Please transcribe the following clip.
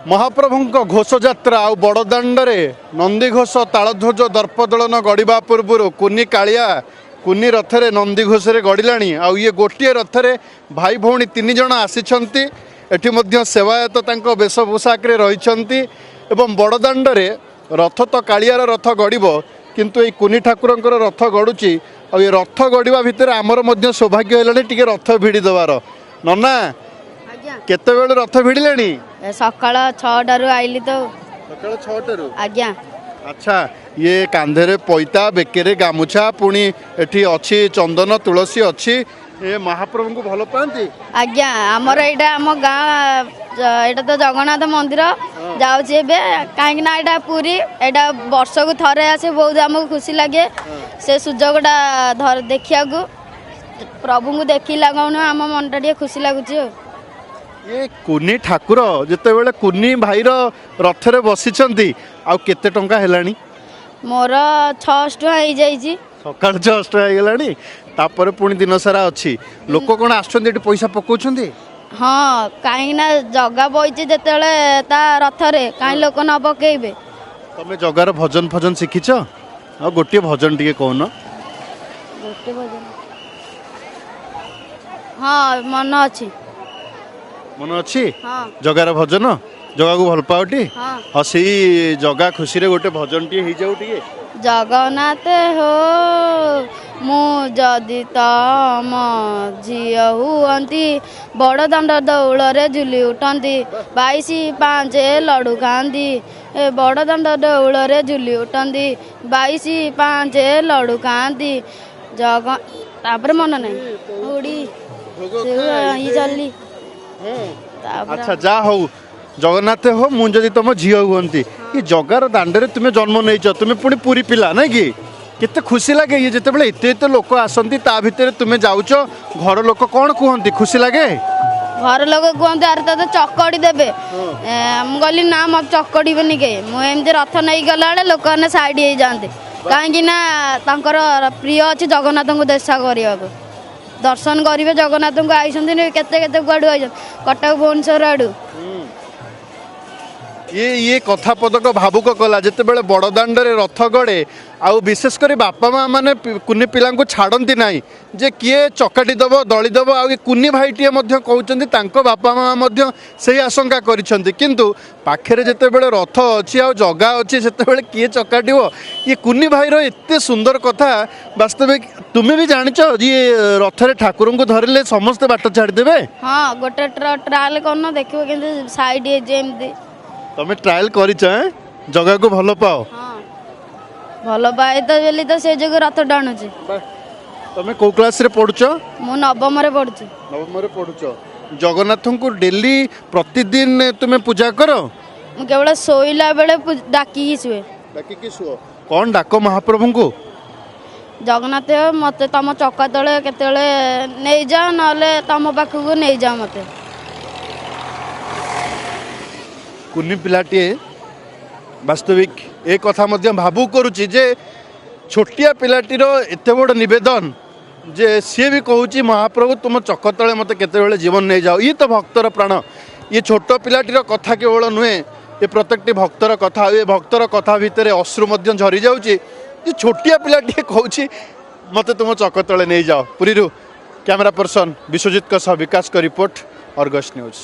महाप्रभु घोषयात्रा आ बड़दाण्डे नंदीघोष तालध्वज दर्पदलन गड़वा पूर्व कुनी कालिया कुनी रथरे नंदीघोष गड़ला आ ये गोटे रथरे भाई भौणी तीन जन आसी सेवायत वेश पोशाक रही बड़दाण्डे रथ तो कालियार रथ गड़ब किंतु ये कुनी ठाकुर रथ गड़ुची आ ये रथ गड़वा भितर आमर सौभाग्य है रथ भिड़ी देवार नना केते बेलू रथ भिड़िले सकाळ 6टारू आइली तो सकाळ 6टारू आज्ञा। अच्छा ये कांधे पैता बेकेरे गामुछा पुणी एठी अच्छी चंदन तुलसी अच्छी ये महाप्रभु को भल पाती आज्ञा। आमर एटा आम गाँ एटा तो जगन्नाथ मंदिर जाऊँ कहीं एटा पूरी एटा वर्ष को थरे आसे बहुत आमको खुशी लगे से सुजोगटा देखा प्रभु को देखी लगन आम मनटा टे खुशी लगुच। ये कुनी ठाकुर जिते बेले कुनी भाईर रथरे बसिचंती आउ केते टंका हेलानी मोर 600 टका हो जाइए सकाळ 600 टका हेलानी तापर पुणी दिन सारा अच्छी लोक कौन आछंती एटी पैसा पकाउछंती हाँ कहीं जगह बइचे जेतेले ता रथरे कहीं लोक न पकेबे। तमे जगार भजन भजन शिखिछ आ गोटे भजन टिके कहन गोटे भजन हाँ मन अच्छी मन अच्छी हाँ जगार भजन जगा को भल पाओटी हाँ हाँ से जगा खुशी रे गोटे भजन टी हो जाऊ टिके जगन्नाथ हो मु जदि तम झील हुअंती बड़ दाण्ड दौड़े झुली उठंती 22-5 लडू खाती ए बड़ दाण्ड दौड़े झुली उठंती 22-5 लडू खाती जग तापर मन नहीं उड़ी ये चली। अच्छा जा हो जगन्नाथ हो मुझे तुम झी हुंती ये जगार दाण्डे तुम्हें जन्म नहीं तुम्हें पुणी पूरी पिला ना कि केते खुशी लगे ये जिते बड़े एत लोक आसती ता भितर तुम्हें जाऊच घर लोक कौन कहती खुशी लगे घर लोक कहते अरे तो चकड़ी देवे गली ना मत चकड़बनी के मुझे रथ नहीं गला लोक मैंने साइड हो जाते कहीं प्रिय अच्छी जगन्नाथ को देशा करने दर्शन करेंगे जगन्नाथ को आई केते कुआड़ू आई कटक भुवनेश्वर आड़ू ये कथा पदक भावुक कला जिते बड़े बड़दाण्डे रथ गड़े आउ विशेषकर बापा माँ मैंने कुनी पिला छाड़ती ना जे किए चकाटी दब दली दब आ कुनी भाईटे कहते बापा माँ से आशंका किंतु पाखे जिते बड़े रथ अच्छी आ जगा अच्छी से किए चकाटो ये कुनी भाईर एत सुंदर कथा वास्तविक तुम्हें भी जानिच ये रथरे ठाकुर को धरले समस्ते बाट छाड़देवे। हाँ गोटे ट्रायल करना देखिए साइड एमती तमे ट्रायल करिछ जगह को भल पाओ हाँ भल पाए तो बेली तो से जगह रथ टाणुची। तमे को क्लास रे पढुछ मु नवम रे पढुची। नवम रे पढुछ जगन्नाथ को डेली प्रतिदिन तुमे पूजा करो मु केवल सोइला बेले डाकी सुए सुओ कौन डाक महाप्रभु को जगन्नाथ मते तम चक्का तले केतेले नै जा नले तम पाखु नै जा मते कुनी पिलाटी वास्तविक एक कथा भावु करुच्ची जे छोटिया पिलाटीर एत बड़ निवेदन जे सी भी कहूँ महाप्रभु तुम चक तले मत केते जीवन नहीं जाओ ये तो भक्तर प्राण ये छोट पिलाटीर कथा केवल नुहे ये प्रत्येकटी भक्तर कथा ये भक्तर कथा भितर अश्रु झरी जाऊँगी ये छोटिया पिलाटी कहूँ मत तुम चक तले नहीं जाओ। पुरी कैमरा पर्सन विश्वजित विकास का रिपोर्ट अर्गस न्यूज।